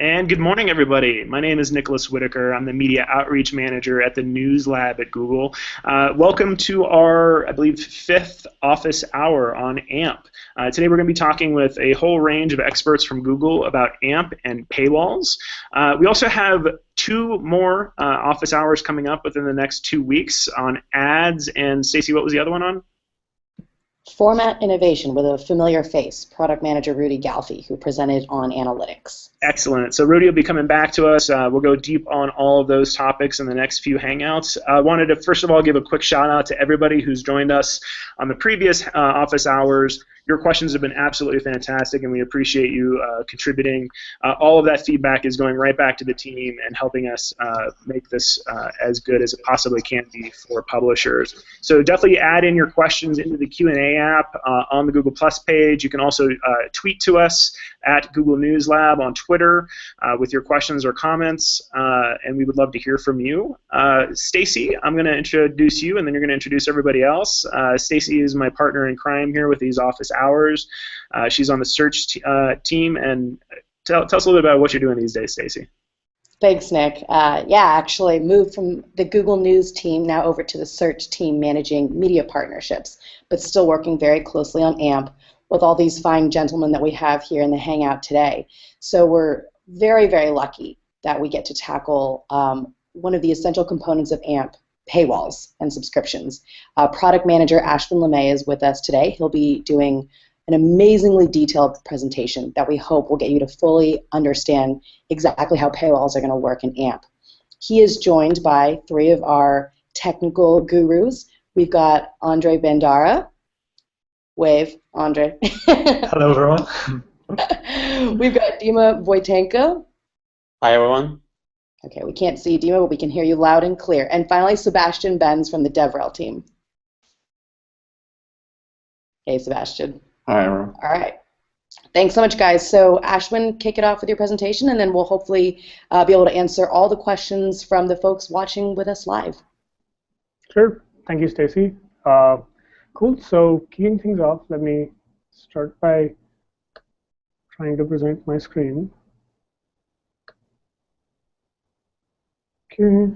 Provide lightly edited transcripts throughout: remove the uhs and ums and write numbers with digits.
And good morning, everybody. My name is Nicholas Whitaker. I'm the Media Outreach Manager at the News Lab at Google. Welcome to our, I believe, 5th office hour on AMP. Today we're going to be talking with a whole range of experts from Google about AMP and paywalls. We also have 2 more office hours coming up within the next 2 weeks on ads. And Stacy, what was the other one on? Format innovation with a familiar face, product manager Rudy Galfi, who presented on analytics. Excellent. So Rudy will be coming back to us. We'll go deep on all of those topics in the next few Hangouts. I wanted to, first of all, give a quick shout out to everybody who's joined us on the previous office hours. Your questions have been absolutely fantastic, and we appreciate you contributing. All of that feedback is going right back to the team and helping us make this as good as it possibly can be for publishers. So definitely add in your questions into the Q&A app on the Google Plus page. You can also tweet to us at Google News Lab on Twitter with your questions or comments, and we would love to hear from you. Stacy, I'm going to introduce you, and then you're going to introduce everybody else. Stacy is my partner in crime here with these office hours. She's on the search team, and tell us a little bit about what you're doing these days, Stacy. Thanks, Nick. Yeah, actually moved from the Google News team now over to the search team managing media partnerships, but still working very closely on AMP with all these fine gentlemen that we have here in the Hangout today. So we're very, very lucky that we get to tackle one of the essential components of AMP, paywalls and subscriptions. Product manager Ashwin Limaye is with us today. He'll be doing an amazingly detailed presentation that we hope will get you to fully understand exactly how paywalls are going to work in AMP. He is joined by 3 of our technical gurus. We've got Andre Bandara. Wave, Andre. Hello, everyone. We've got Dima Voitenko. Hi, everyone. Okay, we can't see you, Dima, but we can hear you loud and clear. And finally, Sebastian Benz from the DevRel team. Hey, Sebastian. Hi, everyone. All right. Thanks so much, guys. So, Ashwin, kick it off with your presentation, and then we'll hopefully be able to answer all the questions from the folks watching with us live. Sure. Thank you, Stacy. Cool. So, kicking things off, let me start by trying to present my screen. Okay.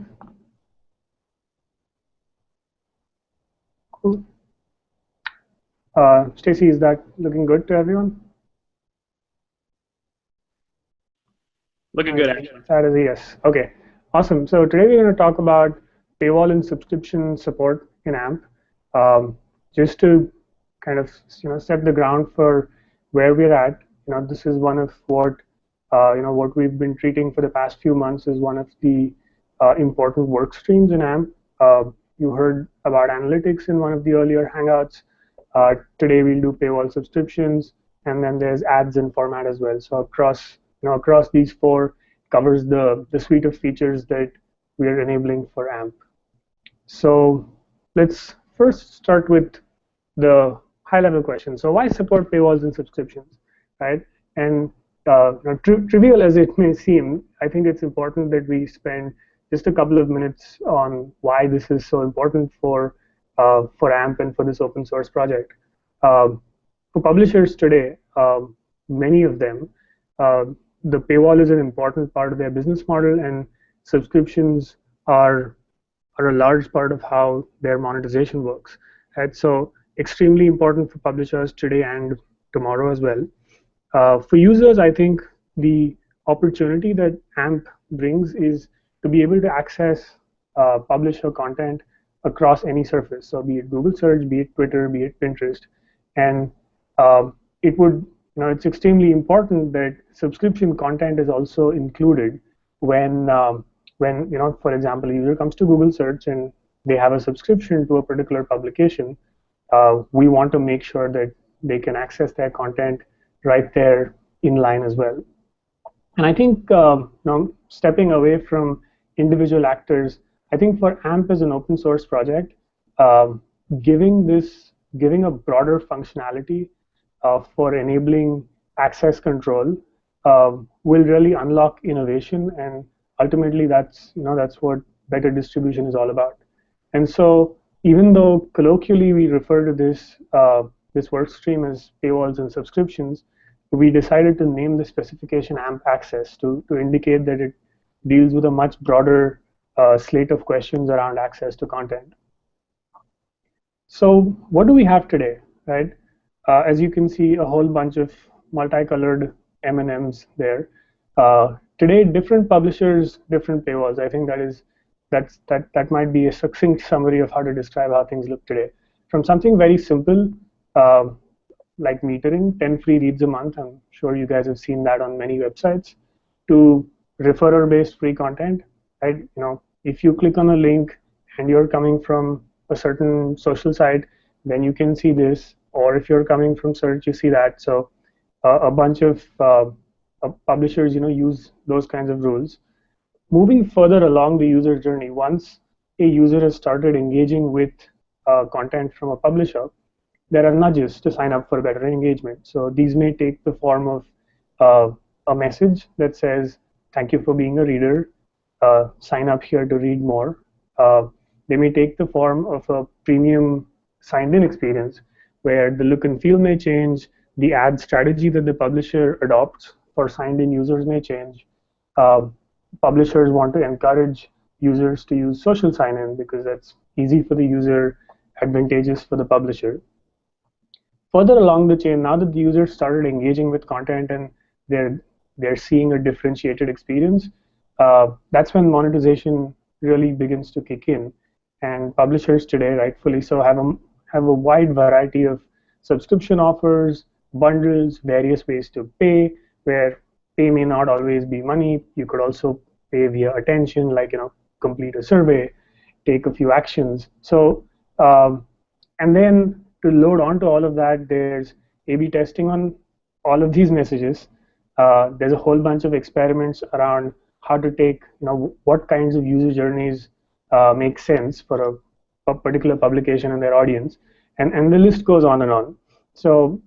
Cool. Stacy, is that looking good to everyone? Looking good, actually. That is a yes. Okay. Awesome. So today we're going to talk about paywall and subscription support in AMP. Just to kind of set the ground for where we're at. This is one of what what we've been treating for the past few months is one of the important work streams in AMP. You heard about analytics in one of the earlier Hangouts. Today we'll do paywall subscriptions, and then there's ads and format as well. So across these 4 covers the suite of features that we are enabling for AMP. So let's first start with the high-level question. So why support paywalls and subscriptions, right? And trivial as it may seem, I think it's important that we spend just a couple of minutes on why this is so important for AMP and for this open source project. For publishers today, many of them, the paywall is an important part of their business model, and subscriptions are a large part of how their monetization works. Right? So extremely important for publishers today and tomorrow as well. For users, I think the opportunity that AMP brings is to be able to access publisher content across any surface. So be it Google search, be it Twitter, be it Pinterest. And it's extremely important that subscription content is also included when for example, a user comes to Google search and they have a subscription to a particular publication. We want to make sure that they can access their content right there in line as well. And I think stepping away from individual actors, I think for AMP as an open source project, giving a broader functionality for enabling access control will really unlock innovation, and ultimately that's what better distribution is all about. And so even though colloquially we refer to this work stream as paywalls and subscriptions, we decided to name the specification AMP access to indicate that it deals with a much broader slate of questions around access to content. So what do we have today, right? As you can see, a whole bunch of multicolored M&Ms there. Today, different publishers, different paywalls. I think that might be a succinct summary of how to describe how things look today. From something very simple, like metering, 10 free reads a month. I'm sure you guys have seen that on many websites. To referrer-based free content, right? If you click on a link and you're coming from a certain social site, then you can see this. Or if you're coming from search, you see that. So a bunch of publishers, use those kinds of rules. Moving further along the user journey, once a user has started engaging with content from a publisher, there are nudges to sign up for better engagement. So these may take the form of a message that says, thank you for being a reader, sign up here to read more. They may take the form of a premium signed-in experience where the look and feel may change, the ad strategy that the publisher adopts for signed-in users may change. Publishers want to encourage users to use social sign-in because that's easy for the user, advantageous for the publisher. Further along the chain, now that the users started engaging with content and they're seeing a differentiated experience, that's when monetization really begins to kick in. And publishers today, rightfully so, have a wide variety of subscription offers, bundles, various ways to pay, where pay may not always be money. You could also pay via attention, like complete a survey, take a few actions. So, and then to load onto all of that, there's A/B testing on all of these messages. There's a whole bunch of experiments around how to take, what kinds of user journeys make sense for a particular publication and their audience, and the list goes on and on. So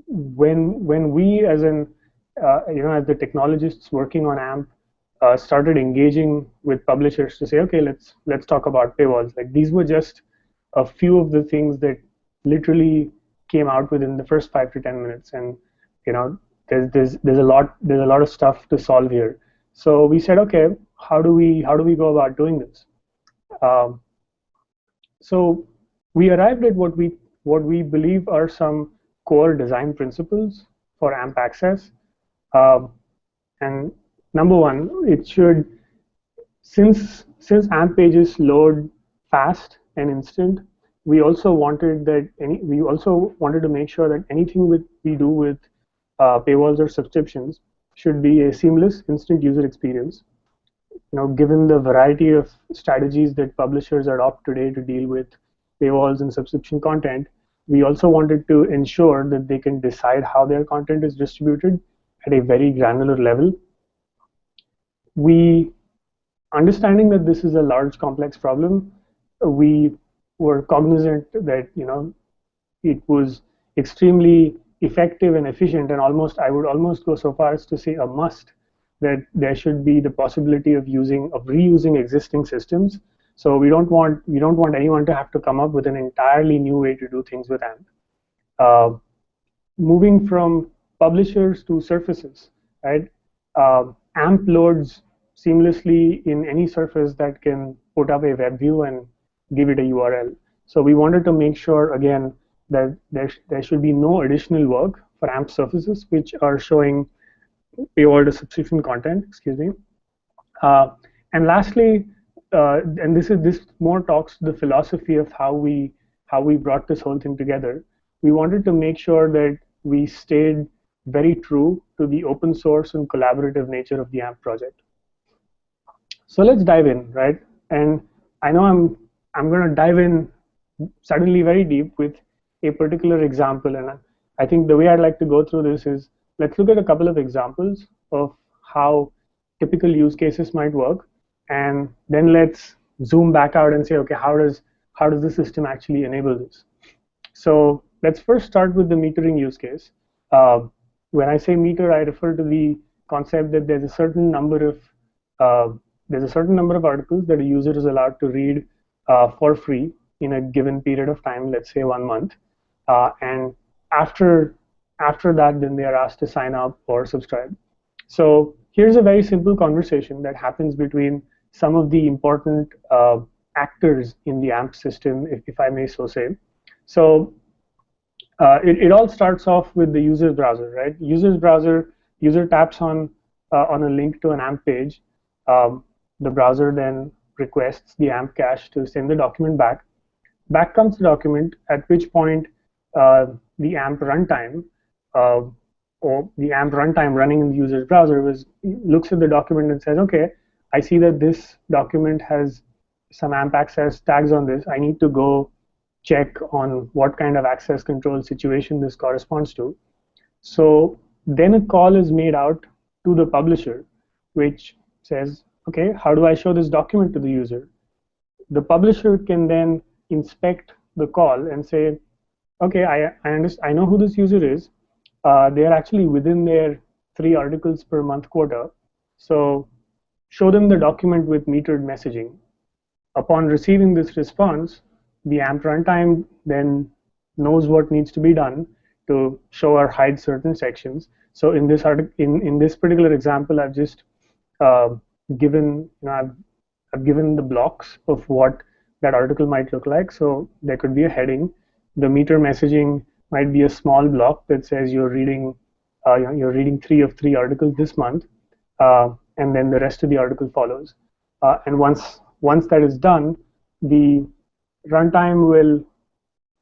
when we, as as the technologists working on AMP, started engaging with publishers to say, okay, let's talk about paywalls. Like, these were just a few of the things that literally came out within the first 5 to 10 minutes, and there's a lot of stuff to solve here. So we said, okay, how do we go about doing this? So we arrived at what we believe are some core design principles for AMP access. And number one, it should, since AMP pages load fast and instant, we also wanted to make sure that anything we do with paywalls or subscriptions should be a seamless, instant user experience. Given the variety of strategies that publishers adopt today to deal with paywalls and subscription content, we also wanted to ensure that they can decide how their content is distributed at a very granular level. Understanding that this is a large, complex problem, we were cognizant that it was extremely effective and efficient, and I would almost go so far as to say a must, that there should be the possibility of reusing existing systems. So we don't want anyone to have to come up with an entirely new way to do things with AMP. Moving from publishers to surfaces, right? AMP loads seamlessly in any surface that can put up a web view and give it a URL. So we wanted to make sure, again, that there should be no additional work for AMP surfaces which are showing paywall to subscription content, excuse me. And lastly, and this more talks to the philosophy of how we brought this whole thing together. We wanted to make sure that we stayed very true to the open source and collaborative nature of the AMP project. So let's dive in, right? And I know I'm going to dive in suddenly very deep with a particular example, and I think the way I'd like to go through this is, let's look at a couple of examples of how typical use cases might work, and then let's zoom back out and say, okay, how does the system actually enable this? So let's first start with the metering use case. When I say meter, I refer to the concept that there's a certain number of articles that a user is allowed to read for free in a given period of time, let's say 1 month, and after After that, then they are asked to sign up or subscribe. So here's a very simple conversation that happens between some of the important actors in the AMP system, if I may so say. So it all starts off with the user's browser, right? User's browser, user taps on a link to an AMP page. The browser then requests the AMP cache to send the document back. Back comes the document, at which point the AMP runtime or the AMP runtime running in the user's browser looks at the document and says, okay, I see that this document has some AMP access tags on this. I need to go check on what kind of access control situation this corresponds to. So then a call is made out to the publisher, which says, okay, how do I show this document to the user? The publisher can then inspect the call and say, okay, I know who this user is. They are actually within their 3 articles per month quota. So show them the document with metered messaging. Upon receiving this response, the AMP runtime then knows what needs to be done to show or hide certain sections. So in this in this particular example, I've just given I've given the blocks of what that article might look like. So there could be a heading. The meter messaging might be a small block that says you're reading 3 of 3 articles this month, and then the rest of the article follows. And once that is done, the runtime will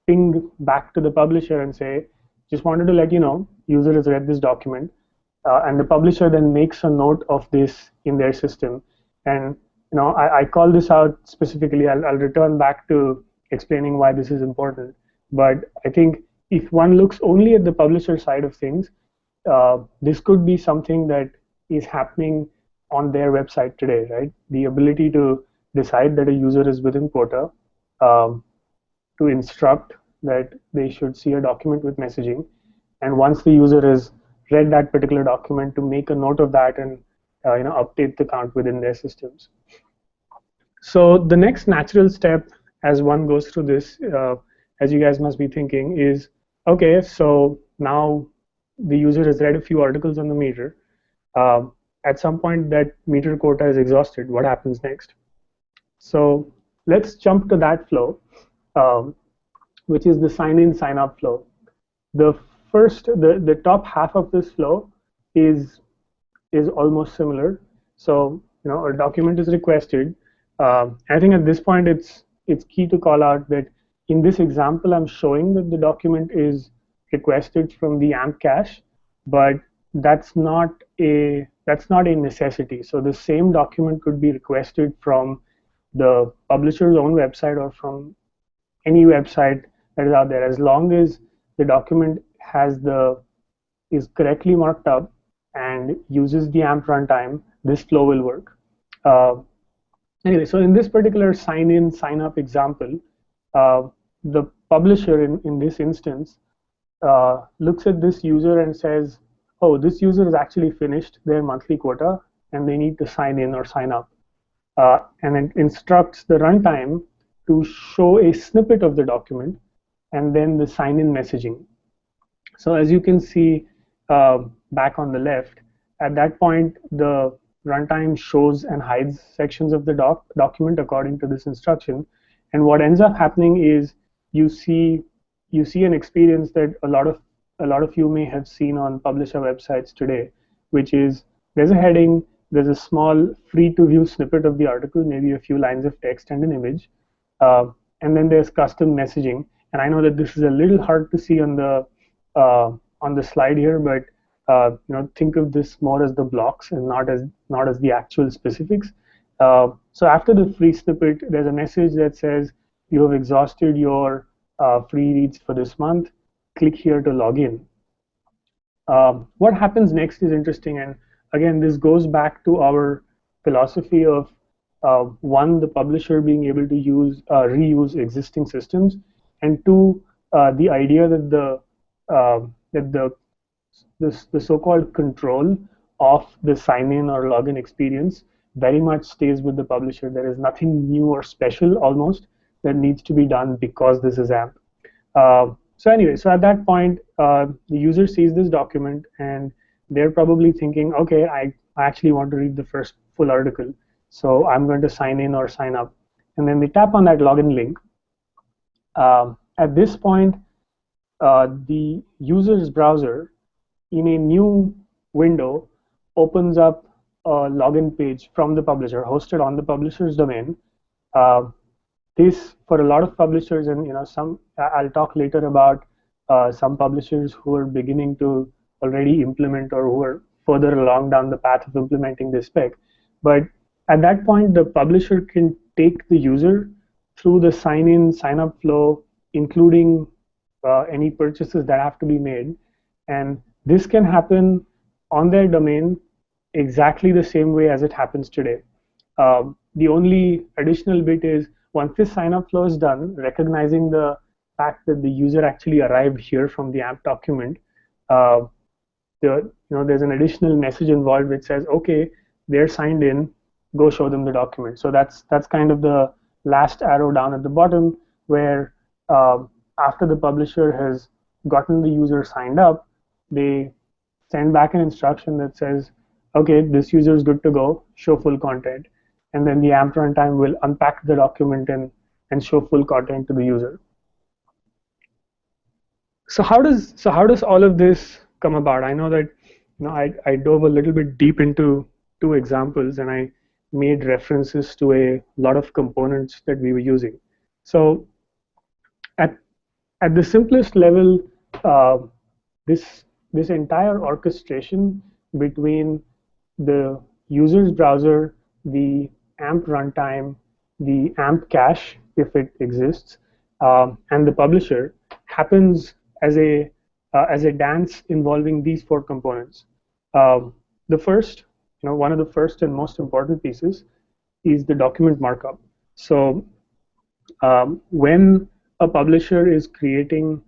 ping back to the publisher and say, just wanted to let you know, user has read this document, and the publisher then makes a note of this in their system. And I call this out specifically. I'll return back to explaining why this is important. But I think if one looks only at the publisher side of things, this could be something that is happening on their website today, right? The ability to decide that a user is within quota, to instruct that they should see a document with messaging, and once the user has read that particular document, to make a note of that and update the count within their systems. So the next natural step as one goes through this, as you guys must be thinking, is okay, so now the user has read a few articles on the meter. At some point that meter quota is exhausted. What happens next? So let's jump to that flow, which is the sign-in, sign-up flow. The top half of this flow is almost similar. So a document is requested. I think at this point it's key to call out that in this example I'm showing that the document is requested from the AMP cache, but that's not a necessity. So the same document could be requested from the publisher's own website or from any website that is out there, as long as the document is correctly marked up and uses the AMP runtime, this flow will work. Anyway, so in this particular sign-in, sign-up example, the publisher in this instance looks at this user and says, oh, this user has actually finished their monthly quota and they need to sign in or sign up. And it instructs the runtime to show a snippet of the document and then the sign-in messaging. So as you can see back on the left, at that point, the runtime shows and hides sections of the document according to this instruction. And what ends up happening is you see an experience that a lot of you may have seen on publisher websites today, which is there's a heading, there's a small free-to-view snippet of the article, maybe a few lines of text and an image, and then there's custom messaging. And I know that this is a little hard to see on the slide here, but think of this more as the blocks and not as the actual specifics. So after the free snippet, there's a message that says you have exhausted your free reads for this month. Click here to log in. What happens next is interesting, and again, this goes back to our philosophy of one, the publisher being able to reuse existing systems, and two, the idea that the so-called control of the sign-in or login experience very much stays with the publisher. There is nothing new or special almost that needs to be done because this is AMP. So anyway, so at that point, the user sees this document and they're probably thinking, okay, I actually want to read the first full article, so I'm going to sign in or sign up. And then they tap on that login link. At this point, the user's browser in a new window opens up a login page from the publisher, hosted on the publisher's domain. This, for a lot of publishers, and some, I'll talk later about some publishers who are beginning to already implement or who are further along down the path of implementing this spec. But at that point, the publisher can take the user through the sign-in, sign-up flow, including any purchases that have to be made. And this can happen on their domain exactly the same way as it happens today. The only additional bit is, once this sign-up flow is done, recognizing the fact that the user actually arrived here from the AMP document, there's an additional message involved which says, okay, they're signed in, go show them the document. So that's kind of the last arrow down at the bottom, where after the publisher has gotten the user signed up, they send back an instruction that says, okay, this user is good to go, show full content. And then the AMP runtime will unpack the document and show full content to the user. So how does all of this come about? I know that I dove a little bit deep into two examples, and I made references to a lot of components that we were using. So at the simplest level, this entire orchestration between the user's browser, the AMP runtime, the AMP cache, if it exists, and the publisher happens as a dance involving these four components. The first, one of the first and most important pieces is the document markup. So when a publisher is creating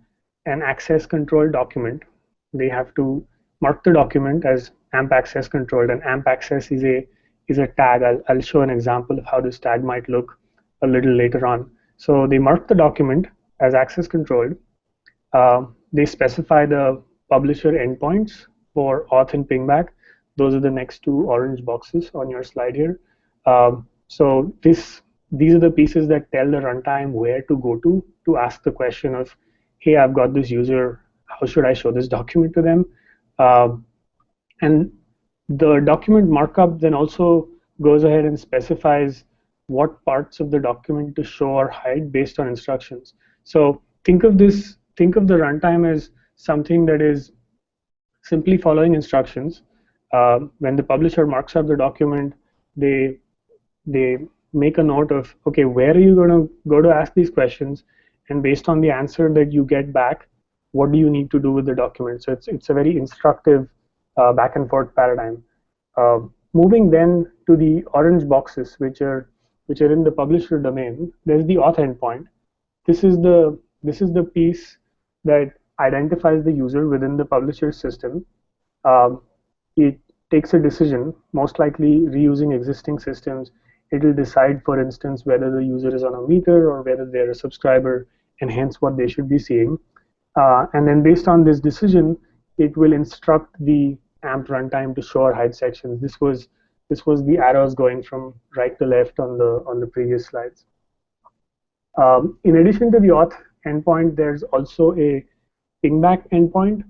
an access control document, they have to mark the document as AMP access controlled, and AMP access is a tag. I'll show an example of how this tag might look a little later on. So they mark the document as access controlled. They specify the publisher endpoints for auth and pingback. Those are the next two orange boxes on your slide here. So these are the pieces that tell the runtime where to go to ask the question of, hey, I've got this user, how should I show this document to them? And the document markup then also goes ahead and specifies what parts of the document to show or hide based on instructions. So think of the runtime as something that is simply following instructions. When the publisher marks up the document, they make a note of, okay, where are you going to go to ask these questions? And based on the answer that you get back, what do you need to do with the document? So it's a very instructive back and forth paradigm. Moving then to the orange boxes, which are in the publisher domain, there's the auth endpoint. This is the piece that identifies the user within the publisher system. It takes a decision, most likely reusing existing systems. It will decide, for instance, whether the user is on a meter or whether they're a subscriber, and hence what they should be seeing. And then based on this decision, it will instruct the AMP runtime to show or hide sections. This was the arrows going from right to left on the previous slides. In addition to the auth endpoint, there's also a pingback endpoint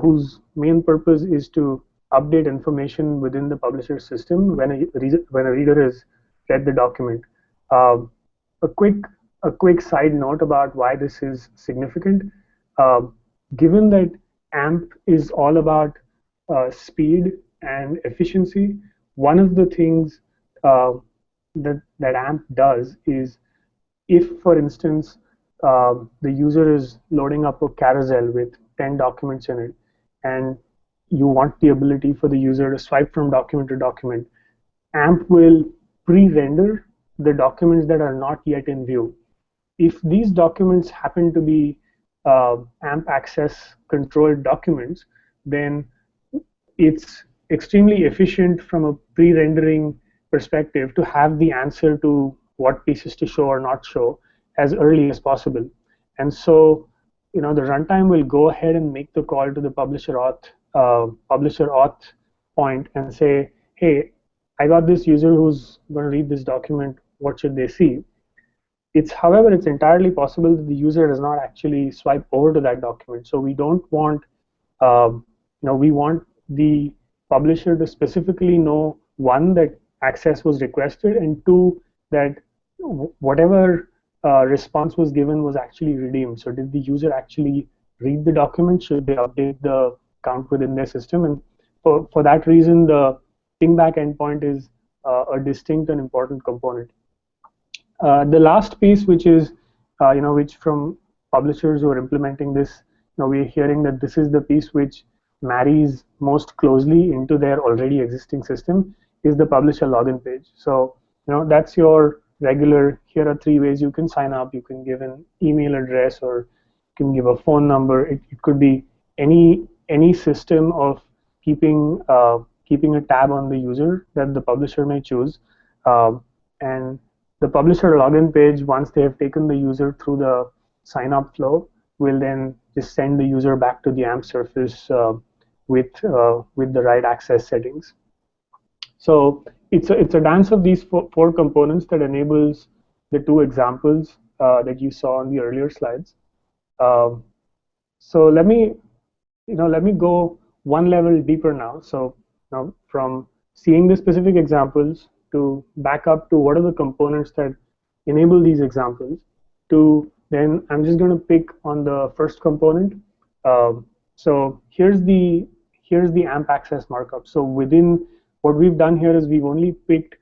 whose main purpose is to update information within the publisher system when a reader has read the document. A quick side note about why this is significant. Given that AMP is all about speed and efficiency, one of the things that AMP does is, if, for instance, the user is loading up a carousel with 10 documents in it, and you want the ability for the user to swipe from document to document, AMP will pre-render the documents that are not yet in view. If these documents happen to be AMP access controlled documents, then it's extremely efficient from a pre-rendering perspective to have the answer to what pieces to show or not show as early as possible. And so the runtime will go ahead and make the call to the publisher auth point and say, hey, I got this user who's going to read this document. What should they see? However, it's entirely possible that the user does not actually swipe over to that document. So we don't want, we want the publisher to specifically know, one, that access was requested, and two, that whatever response was given was actually redeemed. So did the user actually read the document? Should they update the count within their system? And for that reason, the pingback endpoint is a distinct and important component. The last piece, which is, which from publishers who are implementing this, we're hearing that this is the piece which marries most closely into their already existing system, is the publisher login page. So, that's your regular, here are 3 ways you can sign up. You can give an email address, or you can give a phone number. It could be any system of keeping a tab on the user that the publisher may choose. And the publisher login page, once they have taken the user through the sign-up flow, will then just send the user back to the AMP surface with the right access settings. So it's a dance of these four components that enables the 2 examples that you saw on the earlier slides. So let me go one level deeper now. So now, from seeing the specific examples to back up to what are the components that enable these examples, to then I'm just going to pick on the first component. So here's the AMP access markup. So within what we've done here is we've only picked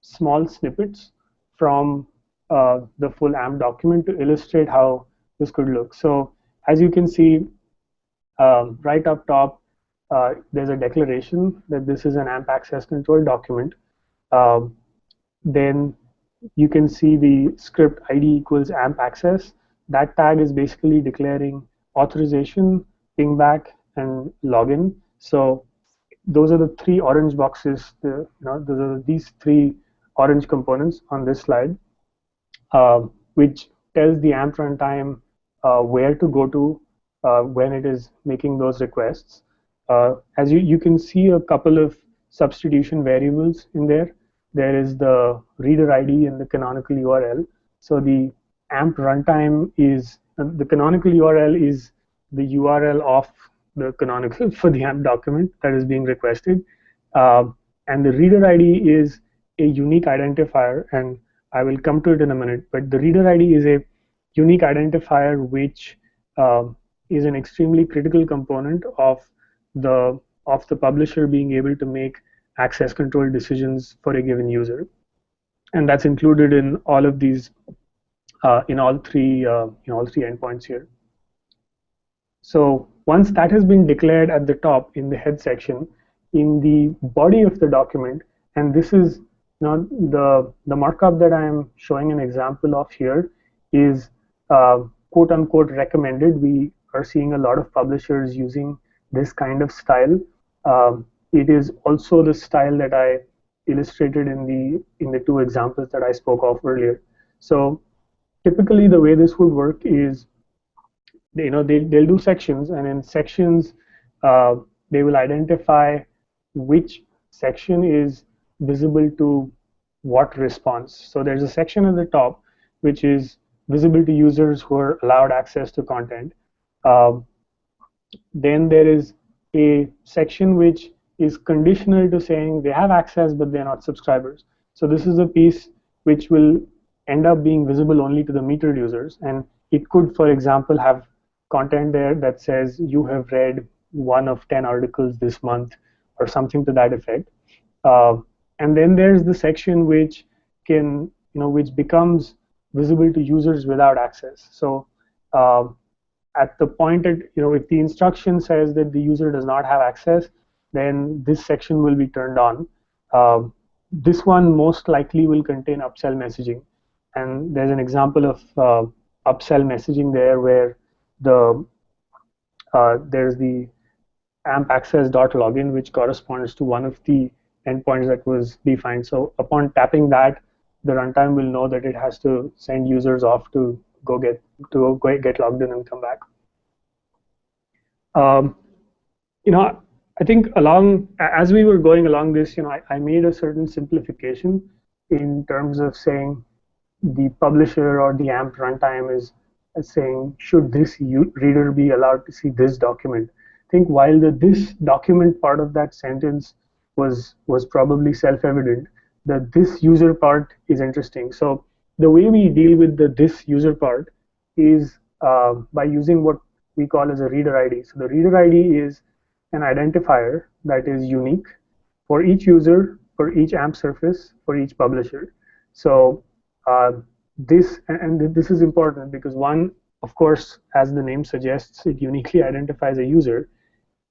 small snippets from the full AMP document to illustrate how this could look. So as you can see, right up top, there's a declaration that this is an AMP access control document. Then you can see the script ID equals AMP access. That tag is basically declaring authorization, pingback, and login. So those are the 3 orange boxes. These 3 orange components on this slide, which tells the AMP runtime where to go to when it is making those requests. As you can see a couple of substitution variables in there. There is the reader ID and the canonical URL. So the AMP runtime is, the canonical URL is the URL of the canonical for the AMP document that is being requested. And the reader ID is a unique identifier, and I will come to it in a minute. But the reader ID is a unique identifier which is an extremely critical component of the publisher being able to make access control decisions for a given user, and that's included in all of these, in all three endpoints here. So once that has been declared at the top in the head section, in the body of the document, and this is the markup that I am showing an example of here is quote unquote recommended. We are seeing a lot of publishers using this kind of style. It is also the style that I illustrated in the 2 examples that I spoke of earlier. So typically the way this would work is, they'll do sections, and in sections they will identify which section is visible to what response. So there's a section at the top which is visible to users who are allowed access to content. Then there is a section which is conditional to saying they have access but they're not subscribers. So this is a piece which will end up being visible only to the metered users, and it could, for example, have content there that says you have read 1 of 10 articles this month or something to that effect. And then there's the section which can, which becomes visible to users without access. So at the point at, if the instruction says that the user does not have access, then this section will be turned on. This one most likely will contain upsell messaging, and there's an example of upsell messaging there where there's the AMP access.login, which corresponds to one of the endpoints that was defined. So upon tapping that, the runtime will know that it has to send users off to go get logged in and come back. I think as we were going along this, I made a certain simplification in terms of saying the publisher or the AMP runtime is saying, should this reader be allowed to see this document? I think while the this document part of that sentence was probably self-evident, the this user part is interesting. So the way we deal with the this user part is by using what we call as a reader ID. So the reader ID is an identifier that is unique for each user, for each AMP surface, for each publisher. So this is important because one, of course, as the name suggests, it uniquely identifies a user.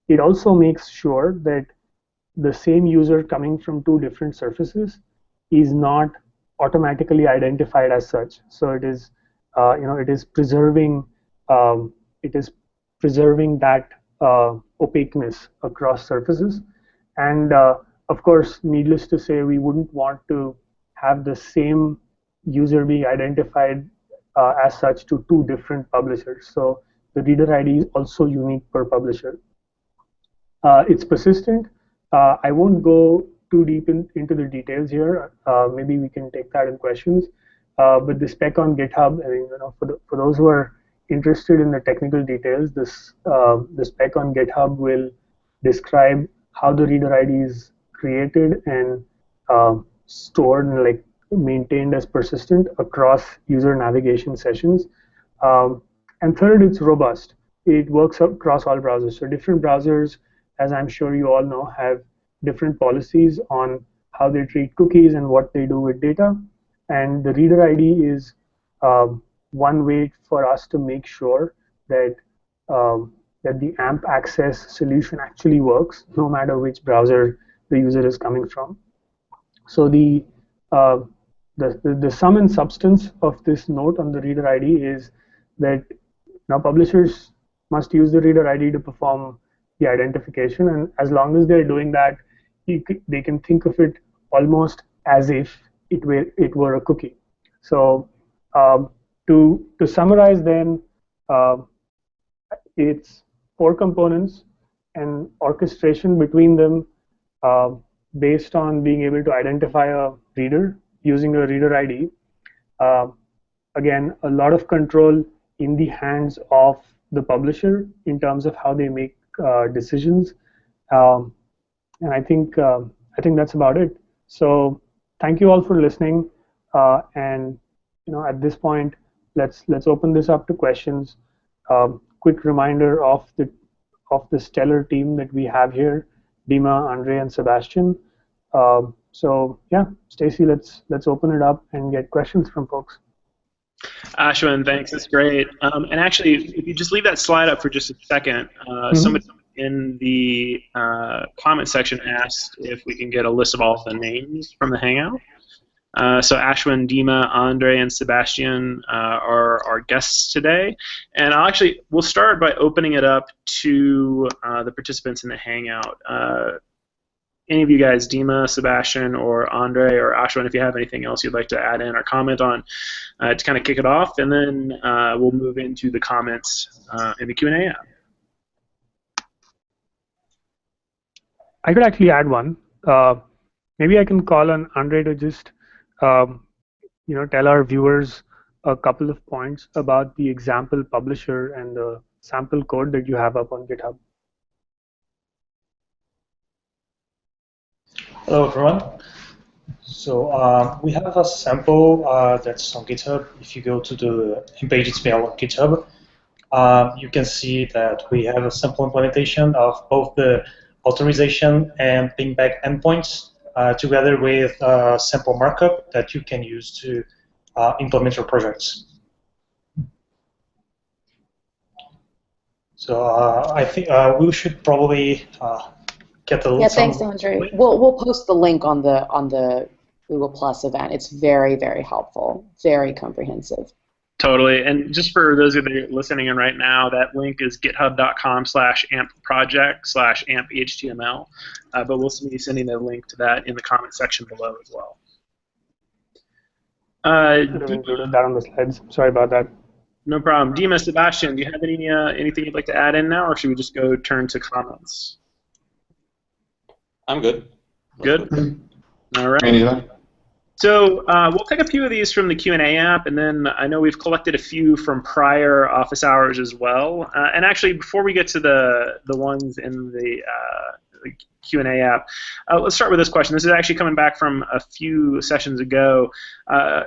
It also makes sure that the same user coming from two different surfaces is not automatically identified as such. So it is, it is preserving that opaqueness across surfaces. And of course, needless to say, we wouldn't want to have the same user being identified as such to two different publishers. So the reader ID is also unique per publisher. It's persistent. I won't go too deep into the details here. Maybe we can take that in questions. But the spec on GitHub, I mean, for those who are interested in the technical details, the spec on GitHub will describe how the reader ID is created and stored and maintained as persistent across user navigation sessions. And third, it's robust. It works across all browsers. So different browsers, as I'm sure you all know, have different policies on how they treat cookies and what they do with data. And the reader ID is one way for us to make sure that that the AMP access solution actually works, no matter which browser the user is coming from. So the sum and substance of this note on the reader ID is that now publishers must use the reader ID to perform the identification, and as long as they're doing that, they can think of it almost as if it were a cookie. So to summarize then, it's 4 components and orchestration between them based on being able to identify a reader using a reader ID. Again, a lot of control in the hands of the publisher in terms of how they make decisions, and I think that's about it. So thank you all for listening, and at this point, let's open this up to questions. Quick reminder of the stellar team that we have here: Dima, Andre, and Sebastian. So yeah, Stacy, let's open it up and get questions from folks. Ashwin, thanks. That's great. And actually, if you just leave that slide up for just a second, somebody in the comment section asked if we can get a list of all the names from the Hangout. So Ashwin, Dima, Andre, and Sebastian are our guests today. And we'll start by opening it up to the participants in the Hangout. Any of you guys, Dima, Sebastian, or Andre, or Ashwin, if you have anything else you'd like to add in or comment on to kind of kick it off, and then we'll move into the comments in the Q&A app. I could actually add one. Maybe I can call on Andre to just tell our viewers a couple of points about the example publisher and the sample code that you have up on GitHub. Hello, everyone. So we have a sample that's on GitHub. If you go to the embodies panel on GitHub, you can see that we have a sample implementation of both the authorization and pingback endpoints together with a sample markup that you can use to implement your projects. So I think we should probably get the yeah. Thanks, Andre. We'll post the link on the Google Plus event. It's very, very helpful, very comprehensive. Totally. And just for those of you listening in right now, that link is github.com/ampproject/amphtml. But we'll be sending the link to that in the comment section below as well. Should have included that on the slides. Sorry about that. No problem. Dima, Sebastian, do you have anything you'd like to add in now, or should we just go turn to comments? I'm good. Good? All right. Me neither. So we'll take a few of these from the Q&A app, and then I know we've collected a few from prior office hours as well. And actually, before we get to the ones in the Q&A app, let's start with this question. This is actually coming back from a few sessions ago.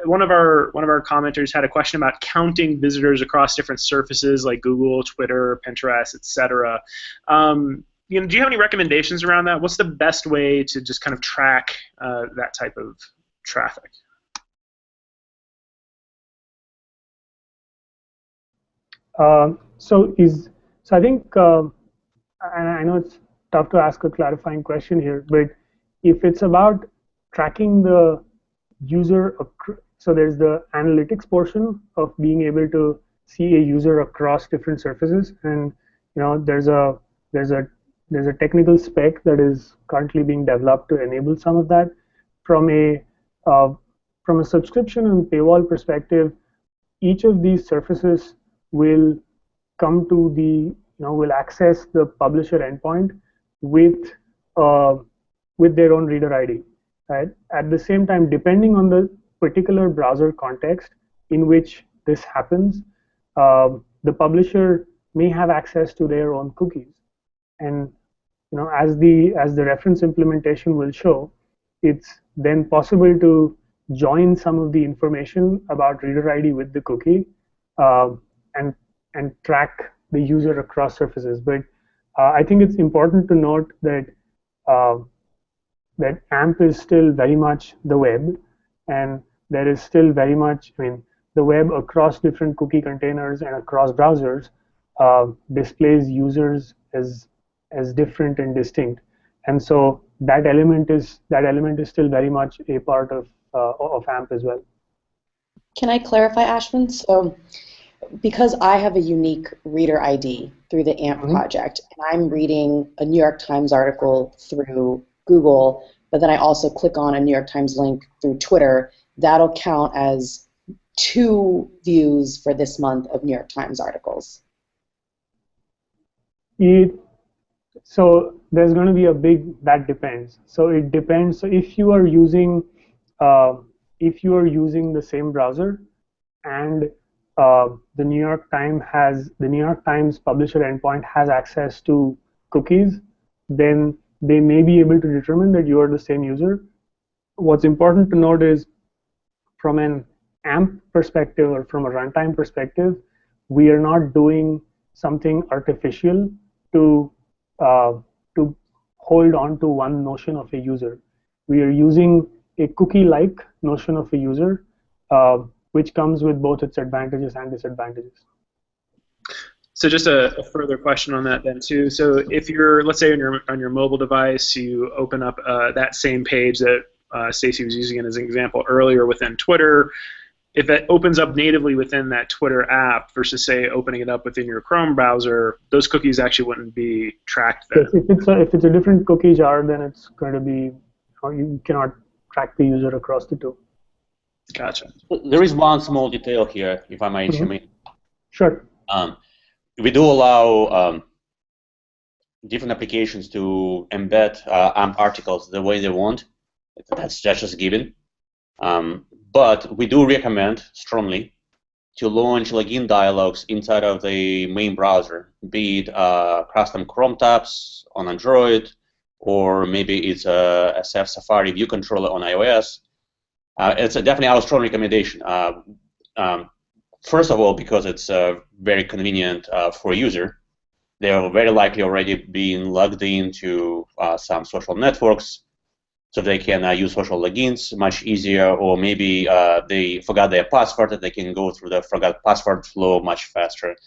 One of our commenters had a question about counting visitors across different surfaces like Google, Twitter, Pinterest, etc. Do you have any recommendations around that? What's the best way to just kind of track that type of traffic? So I think, and I know it's tough to ask a clarifying question here, but if it's about tracking the user, so there's the analytics portion of being able to see a user across different surfaces, and there's a technical spec that is currently being developed to enable some of that. From a subscription and paywall perspective, each of these surfaces will come to will access the publisher endpoint with their own reader ID. Right? At the same time, depending on the particular browser context in which this happens, the publisher may have access to their own cookies. And as the reference implementation will show, it's then possible to join some of the information about reader ID with the cookie and track the user across surfaces. But I think it's important to note that that AMP is still very much the web, and there is still very much, the web across different cookie containers and across browsers displays users as different and distinct, and so that element is still very much a part of AMP as well. Can I clarify, Ashwin? So, because I have a unique reader ID through the AMP project, and I'm reading a New York Times article through Google, but then I also click on a New York Times link through Twitter, that'll count as 2 views for this month of New York Times articles. So there's going to be that depends. So it depends. So if you are using the same browser and the New York Times publisher endpoint has access to cookies, then they may be able to determine that you are the same user. What's important to note is, from an AMP perspective or from a runtime perspective, we are not doing something artificial to hold on to one notion of a user. We are using a cookie-like notion of a user, which comes with both its advantages and disadvantages. So just a further question on that then too. So if you're, let's say on your mobile device, you open up that same page that Stacy was using as an example earlier within Twitter, if it opens up natively within that Twitter app versus, say, opening it up within your Chrome browser, those cookies actually wouldn't be tracked then. Yes, if it's a different cookie jar, then it's going to be, you cannot track the user across the two. Gotcha. There is one small detail here, if I may, Shami. Sure. We do allow different applications to embed AMP articles the way they want. That's just given. But we do recommend strongly to launch login dialogues inside of the main browser, be it custom Chrome tabs on Android, or maybe it's a Safari view controller on iOS. It's definitely our strong recommendation. First of all, because it's very convenient for a user. They're very likely already being logged into some social networks, so they can use social logins much easier, or maybe they forgot their password and they can go through the forgot password flow much faster.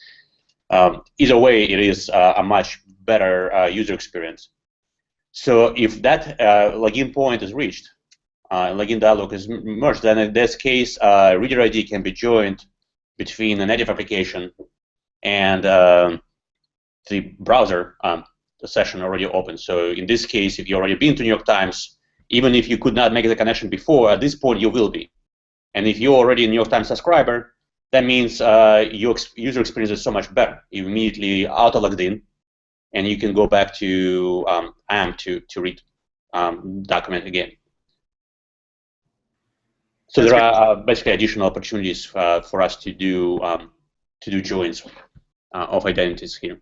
Either way, it is a much better user experience. So if that login point is reached, login dialog is merged, then in this case, reader ID can be joined between a native application and the browser, the session already open. So in this case, if you've already been to New York Times, even if you could not make the connection before, at this point you will be. And if you're already a New York Times subscriber, that means your user experience is so much better. You immediately auto-logged in, and you can go back to AMP to read document again. So there are basically additional opportunities for us to do joins of identities here.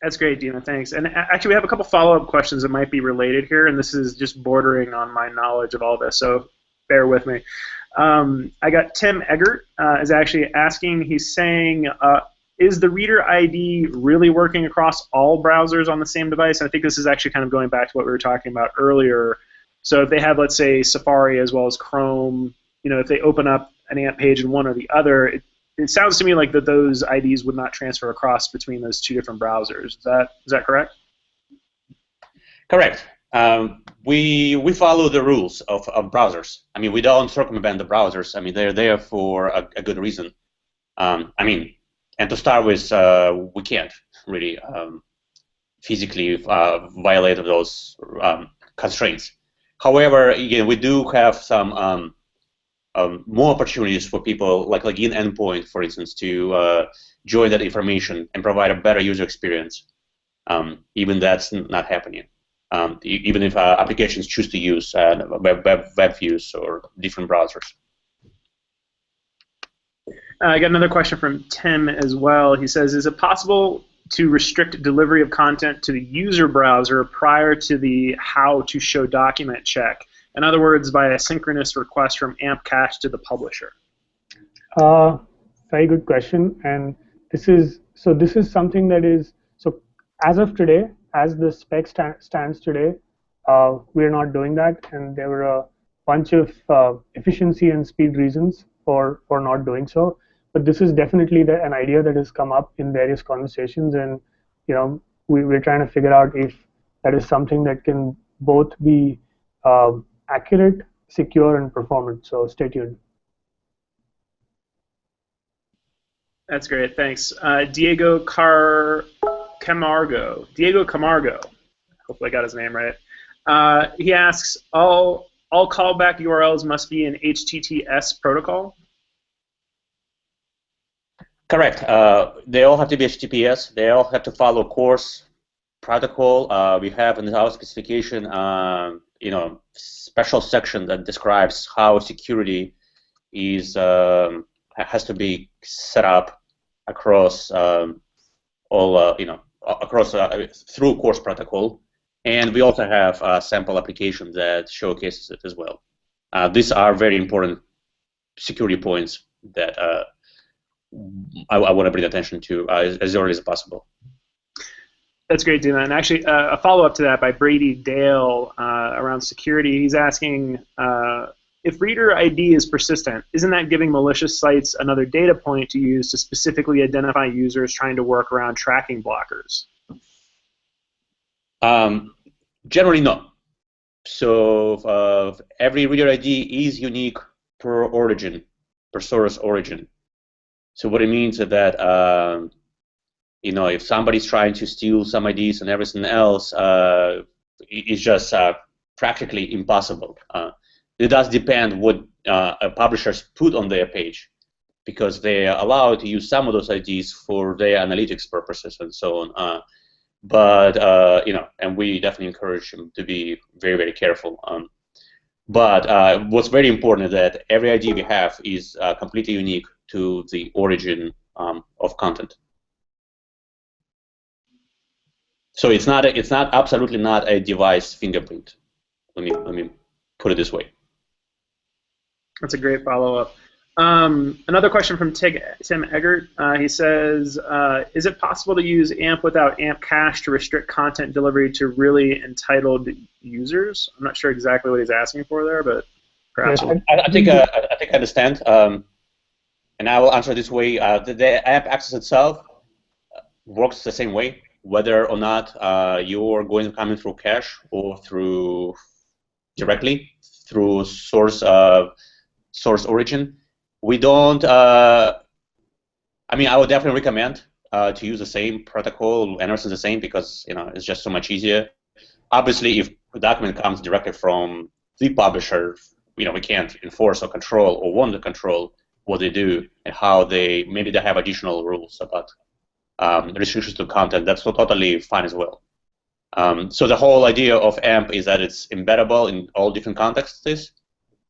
That's great, Dima. Thanks. And actually, we have a couple follow-up questions that might be related here, and this is just bordering on my knowledge of all this, so bear with me. I got Tim Eggert is actually asking. He's saying, is the reader ID really working across all browsers on the same device? And I think this is actually kind of going back to what we were talking about earlier. So if they have, let's say, Safari as well as Chrome, if they open up an AMP page in one or the other, it sounds to me like that those IDs would not transfer across between those two different browsers. Is that correct? Correct. We follow the rules of browsers. I mean, we don't circumvent the browsers. I mean, they're there for a good reason. And to start with, we can't really physically violate those constraints. However, again, we do have some more opportunities for people, like login endpoint, for instance, to join that information and provide a better user experience. Even that's not happening. Even if applications choose to use web views or different browsers. I got another question from Tim as well. He says, is it possible to restrict delivery of content to the user browser prior to the how to show document check? In other words, by a synchronous request from AMP cache to the publisher. Very good question. And this is something that is, so as of today, as the spec stands today, we're not doing that, and there were a bunch of efficiency and speed reasons for not doing so. But this is definitely an idea that has come up in various conversations, and we're trying to figure out if that is something that can both be accurate, secure, and performant. So stay tuned. That's great. Thanks. Diego Camargo. Hopefully I got his name right. He asks, all callback URLs must be an HTTPS protocol? Correct. They all have to be HTTPS. They all have to follow course protocol. We have in our specification, special section that describes how security is has to be set up across all through course protocol, and we also have a sample application that showcases it as well. These are very important security points that I want to bring attention to as early as possible. That's great, Dima. And actually, a follow-up to that by Brady Dale around security. He's asking, if reader ID is persistent, isn't that giving malicious sites another data point to use to specifically identify users trying to work around tracking blockers? Generally, no. So every reader ID is unique per origin, per source origin. So what it means is that if somebody's trying to steal some IDs and everything else, it's just practically impossible. It does depend what publishers put on their page, because they are allowed to use some of those IDs for their analytics purposes and so on. And we definitely encourage them to be very, very careful. But what's very important is that every ID we have is completely unique to the origin of content. So it's absolutely not a device fingerprint. Let me put it this way. That's a great follow-up. Another question from Tim Eggert. He says, is it possible to use AMP without AMP cache to restrict content delivery to really entitled users? I'm not sure exactly what he's asking for there, but perhaps. I think I understand. And I will answer this way. The AMP access itself works the same way, whether or not you're going to come in through cache or through directly through source origin. We don't. I would definitely recommend to use the same protocol, everything's the same, because it's just so much easier. Obviously, if the document comes directly from the publisher, we can't enforce or control or want to control what they do and how maybe they have additional rules about restrictions to content. That's totally fine as well. So the whole idea of AMP is that it's embeddable in all different contexts.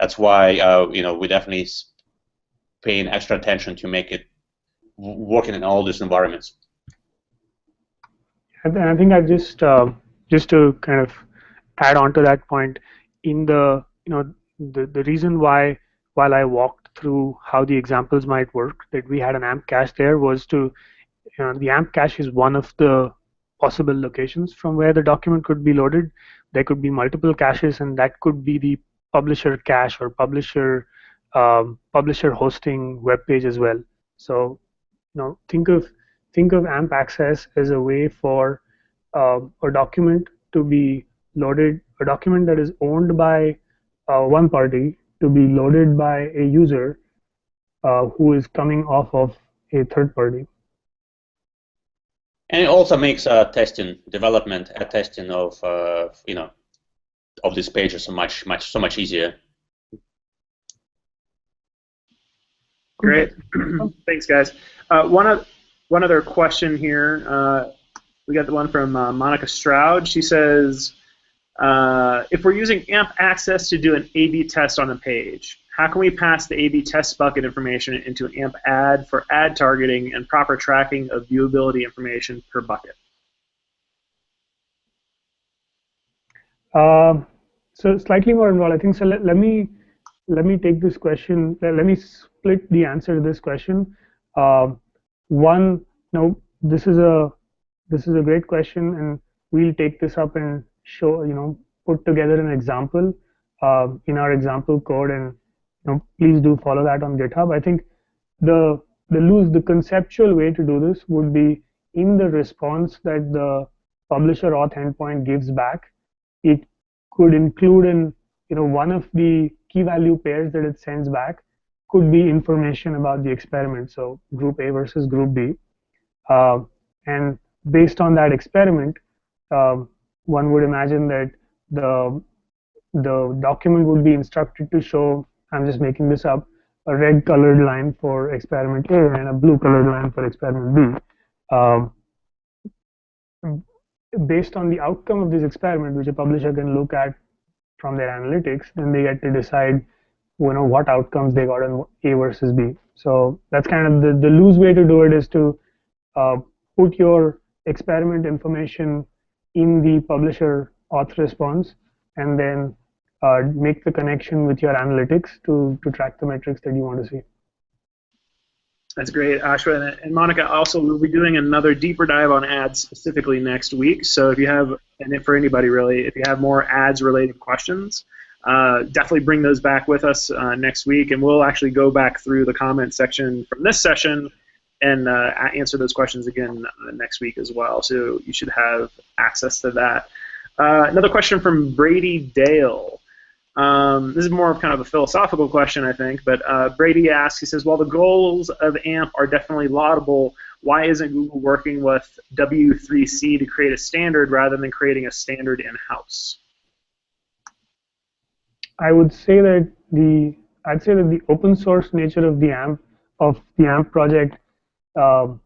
That's why we definitely paying extra attention to make it working in all these environments. And I think I just to kind of add on to that point, in the the reason why, while I walked through how the examples might work, that we had an AMP cache there was to, the AMP cache is one of the possible locations from where the document could be loaded. There could be multiple caches, and that could be the publisher cache or publisher hosting web page as well. So think of AMP access as a way for a document to be loaded, a document that is owned by one party to be loaded by a user who is coming off of a third party. And it also makes development testing of of these pages so much easier. Great, thanks guys. One other question here. We got the one from Monica Stroud. She says, if we're using AMP access to do an A/B test on a page, how can we pass the A/B test bucket information into an AMP ad for ad targeting and proper tracking of viewability information per bucket? So slightly more involved, I think. So let me take this question. Let me split the answer to this question. One, this is a great question, and we'll take this up and show, put together an example in our example code, and please do follow that on GitHub. I think the conceptual way to do this would be in the response that the publisher auth endpoint gives back. It could include one of the key value pairs that it sends back could be information about the experiment, so group A versus group B, and based on that experiment, one would imagine that the document would be instructed to show, I'm just making this up, a red colored line for experiment A and a blue colored line for experiment B. Based on the outcome of this experiment, which a publisher can look at from their analytics, then they get to decide what outcomes they got on A versus B. So that's kind of the loose way to do it, is to put your experiment information in the publisher auth response, and then make the connection with your analytics to track the metrics that you want to see. That's great, Ashwin. And Monica, also, we'll be doing another deeper dive on ads specifically next week. So if you have, and for anybody really, if you have more ads-related questions, definitely bring those back with us next week, and we'll actually go back through the comment section from this session and answer those questions again next week as well. So you should have access to that. Another question from Brady Dale. This is more of kind of a philosophical question, I think, but Brady asks, he says, while the goals of AMP are definitely laudable, why isn't Google working with W3C to create a standard rather than creating a standard in-house? I would say that the open source nature of the AMP project, I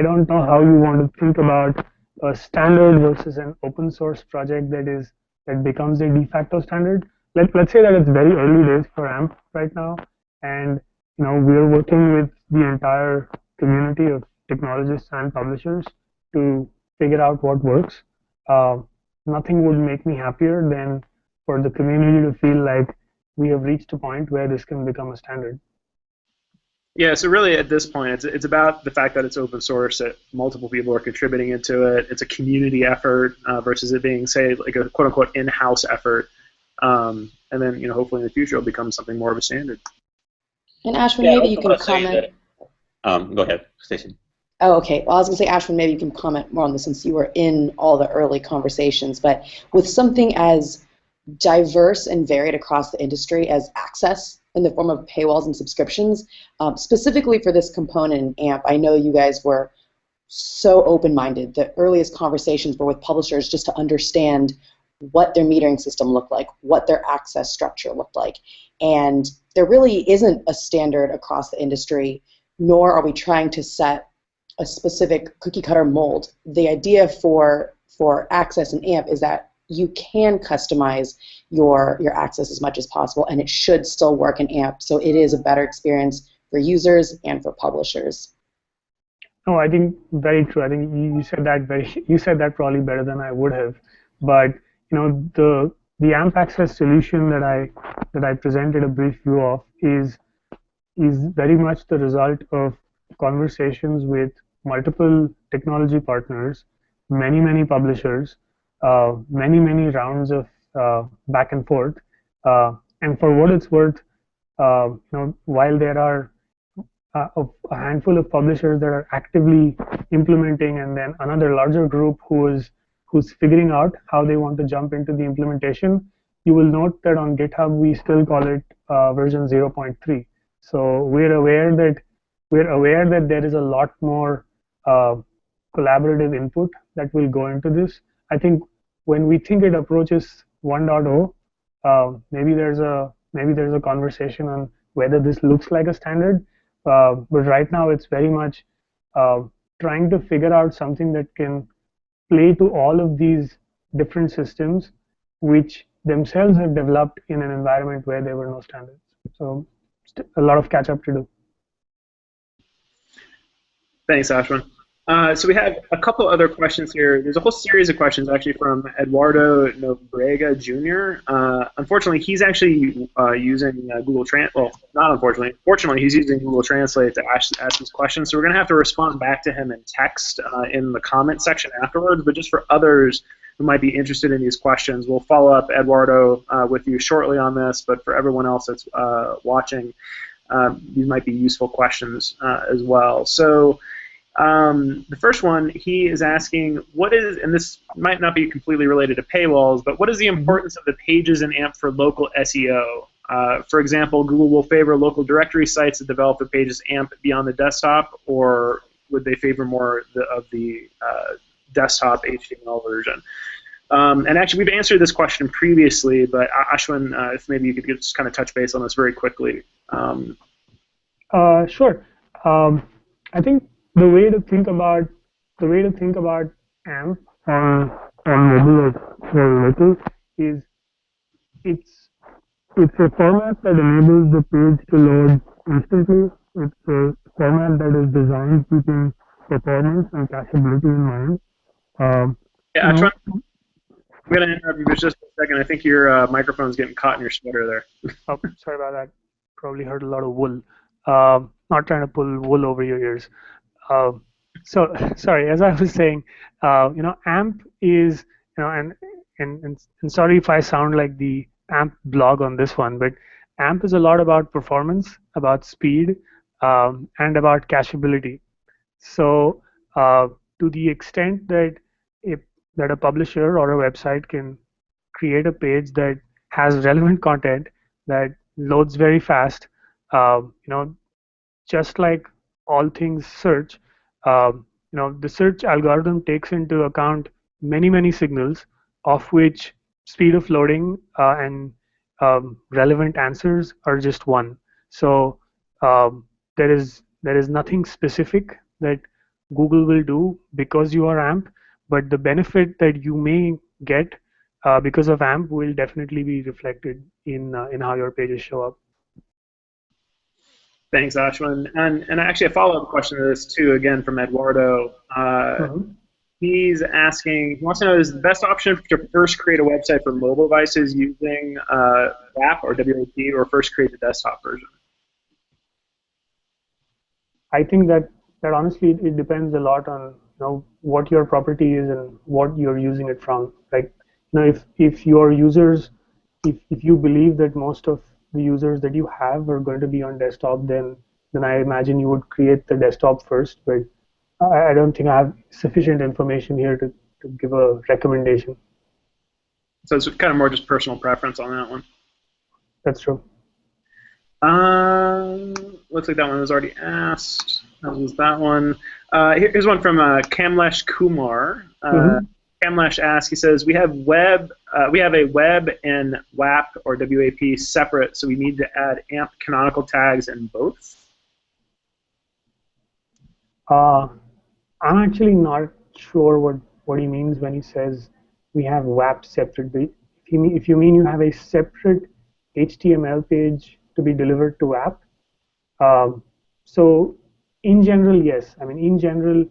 don't know how you want to think about a standard versus an open source project that becomes a de facto standard. Let's say that it's very early days for AMP right now, and we're working with the entire community of technologists and publishers to figure out what works. Nothing would make me happier than for the community to feel like we have reached a point where this can become a standard. Yeah, so really at this point, it's about the fact that it's open source, that multiple people are contributing into it. It's a community effort versus it being, say, like a quote-unquote in-house effort. And then, hopefully in the future it'll become something more of a standard. And Ashwin, maybe you can comment. Go ahead, Stacey. Oh, okay. Well, I was going to say, Ashwin, maybe you can comment more on this since you were in all the early conversations. But with something as diverse and varied across the industry as access in the form of paywalls and subscriptions, specifically for this component in AMP, I know you guys were so open-minded. The earliest conversations were with publishers just to understand what their metering system looked like, what their access structure looked like. And there really isn't a standard across the industry, nor are we trying to set a specific cookie cutter mold. The idea for Access and AMP is that you can customize your access as much as possible, and it should still work in AMP, so it is a better experience for users and for publishers. No, I think very true. I think you said that probably better than I would have. But the AMP Access solution that I presented a brief view of is very much the result of conversations with multiple technology partners, many publishers, many rounds of back and forth. And for what it's worth, while there are a handful of publishers that are actively implementing, and then another larger group who's figuring out how they want to jump into the implementation, you will note that on GitHub we still call it version 0.3. So we're aware that there is a lot more collaborative input that will go into this. I think when we think it approaches 1.0, maybe there's a conversation on whether this looks like a standard. But right now it's very much trying to figure out something that can play to all of these different systems, which themselves have developed in an environment where there were no standards. So a lot of catch up to do. Thanks, Ashwin. So we have a couple other questions here. There's a whole series of questions actually from Eduardo Nobrega Jr. Unfortunately, he's actually using Google Translate. Well, not unfortunately. Fortunately, he's using Google Translate to ask his questions. So we're going to have to respond back to him in text in the comment section afterwards. But just for others who might be interested in these questions, we'll follow up, Eduardo, with you shortly on this. But for everyone else that's watching, these might be useful questions as well. So. The first one, he is asking, what is, and this might not be completely related to paywalls, but what is the importance of the pages in AMP for local SEO? For example, Google will favor local directory sites that develop the pages AMP beyond the desktop, or would they favor more of the desktop HTML version? And actually, we've answered this question previously, but Ashwin, if maybe you could just kind of touch base on this very quickly. Sure. I think the way to think about AMP on mobile or local is it's a format that enables the page to load instantly. It's a format that is designed keeping performance and cacheability in mind. Yeah, Ashwin, I'm going to interrupt you for just a second. I think your microphone's getting caught in your sweater there. Oh, sorry about that. Probably heard a lot of wool. Not trying to pull wool over your ears. So sorry, as I was saying, AMP is, and sorry if I sound like the AMP blog on this one, but AMP is a lot about performance, about speed, and about cacheability. So to the extent that a publisher or a website can create a page that has relevant content that loads very fast, just like all things search, the search algorithm takes into account many signals, of which speed of loading and relevant answers are just one. So there is nothing specific that Google will do because you are AMP, but the benefit that you may get because of AMP will definitely be reflected in how your pages show up. Thanks, Ashwin. And actually a follow-up question to this, too, again, from Eduardo. He's asking, he wants to know, is the best option to first create a website for mobile devices using WAP or WAP, or first create the desktop version? I think that honestly, it depends a lot on what your property is and what you're using it from. Like, if your users, if you believe that most of the users that you have are going to be on desktop, then I imagine you would create the desktop first. But I don't think I have sufficient information here to give a recommendation. So it's kind of more just personal preference on that one. That's true. Looks like that one was already asked. That was that one. Here's one from Kamlesh Kumar. Kamlesh asks, he says, we have a web and WAP or WAP separate, so we need to add AMP canonical tags in both. I'm actually not sure what he means when he says we have WAP separate. If you mean you have a separate HTML page to be delivered to WAP, so in general, yes. I mean, in general,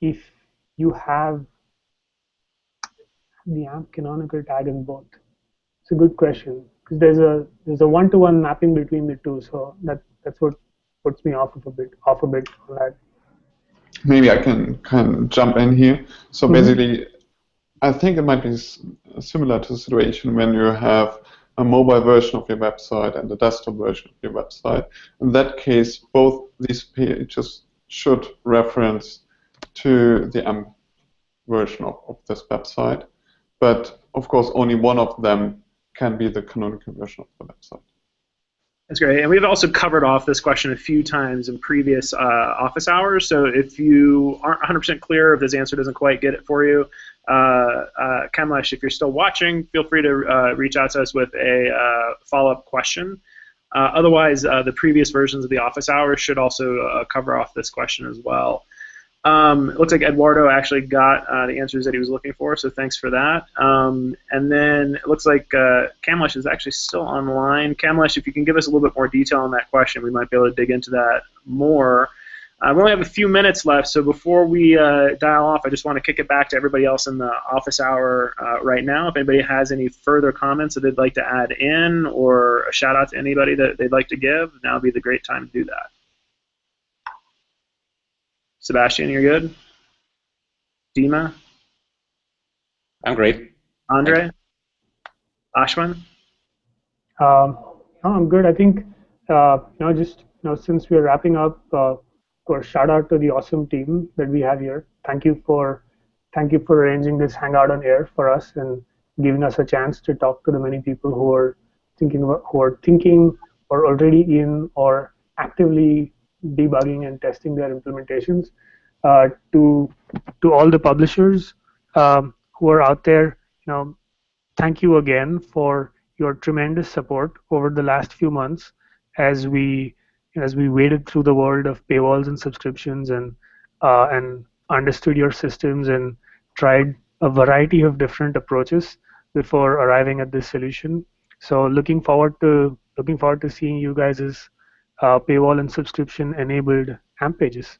if you have the AMP canonical tag in both, it's a good question because there's a one-to-one mapping between the two. So that's what puts me off a bit on that. Maybe I can kind of jump in here. So basically, I think it might be similar to the situation when you have a mobile version of your website and a desktop version of your website. In that case, both these pages should reference to the AMP version of this website. But of course, only one of them can be the canonical version of the website. That's great. And we've also covered off this question a few times in previous office hours. So if you aren't 100% clear, if this answer doesn't quite get it for you, Kamlesh, if you're still watching, feel free to reach out to us with a follow-up question. Otherwise, the previous versions of the office hours should also cover off this question as well. It looks like Eduardo actually got the answers that he was looking for, so thanks for that. And then it looks like Kamlesh is actually still online. Kamlesh, if you can give us a little bit more detail on that question, we might be able to dig into that more. We only have a few minutes left, so before we dial off, I just want to kick it back to everybody else in the office hour right now. If anybody has any further comments that they'd like to add in or a shout out to anybody that they'd like to give, now would be the great time to do that. Sebastian, you're good? Dima? I'm great. Andre? Ashwin? No, I'm good. I think since we're wrapping up, shout out to the awesome team that we have here. Thank you for arranging this hangout on air for us and giving us a chance to talk to the many people who are thinking or already in or actively debugging and testing their implementations. To all the publishers who are out there, thank you again for your tremendous support over the last few months as we waded through the world of paywalls and subscriptions and understood your systems and tried a variety of different approaches before arriving at this solution. So looking forward to seeing you guys' paywall and subscription enabled AMP pages.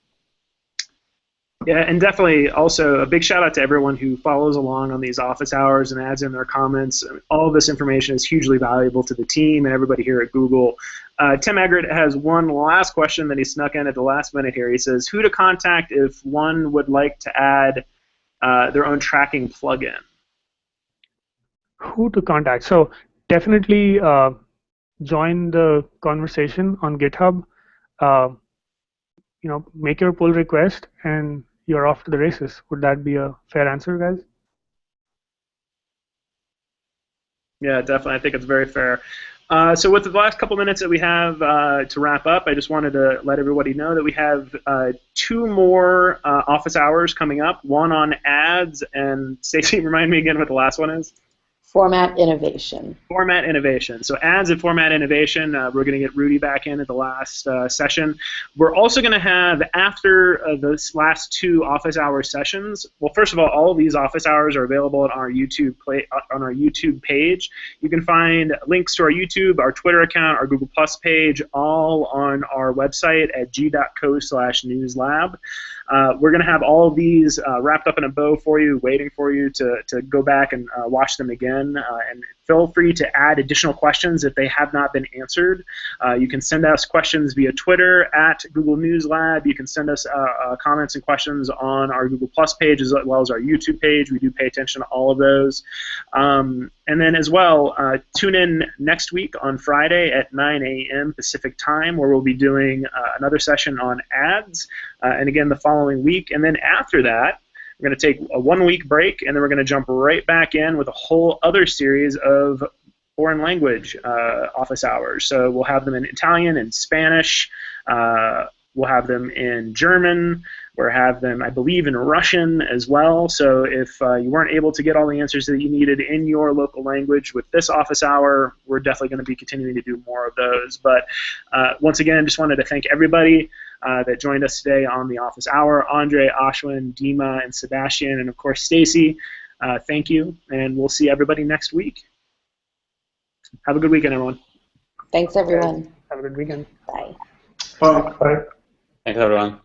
Yeah, and definitely also a big shout out to everyone who follows along on these office hours and adds in their comments. All of this information is hugely valuable to the team and everybody here at Google. Tim Eggert has one last question that he snuck in at the last minute here. He says, who to contact if one would like to add their own tracking plugin? Who to contact? So definitely join the conversation on GitHub. Make your pull request and you're off to the races. Would that be a fair answer, guys? Yeah, definitely. I think it's very fair. So with the last couple minutes that we have to wrap up, I just wanted to let everybody know that we have 2 more office hours coming up, one on ads, and Stacey, remind me again what the last one is. Format innovation. Format innovation. So ads and format innovation, we're going to get Rudy back in at the last session. We're also going to have, after those last 2 office hour sessions, well, first of all of these office hours are available on our YouTube page. You can find links to our YouTube, our Twitter account, our Google Plus page, all on our website at g.co/newslab. We're going to have all of these wrapped up in a bow for you, waiting for you to go back and watch them again. And feel free to add additional questions if they have not been answered. You can send us questions via Twitter at Google News Lab. You can send us comments and questions on our Google Plus page as well as our YouTube page. We do pay attention to all of those. And then as well, tune in next week on Friday at 9 a.m. Pacific time, where we'll be doing another session on ads, and again the following week. And then after that, we're going to take a 1-week break, and then we're going to jump right back in with a whole other series of foreign language office hours. So we'll have them in Italian and Spanish, We'll have them in German. We'll have them, I believe, in Russian as well. So if you weren't able to get all the answers that you needed in your local language with this office hour, we're definitely going to be continuing to do more of those. But once again, just wanted to thank everybody that joined us today on the office hour. Andre, Ashwin, Dima, and Sebastian, and of course Stacy. Thank you, and we'll see everybody next week. Have a good weekend, everyone. Thanks, everyone. Have a good weekend. Bye. Bye. Bye. Thanks, everyone.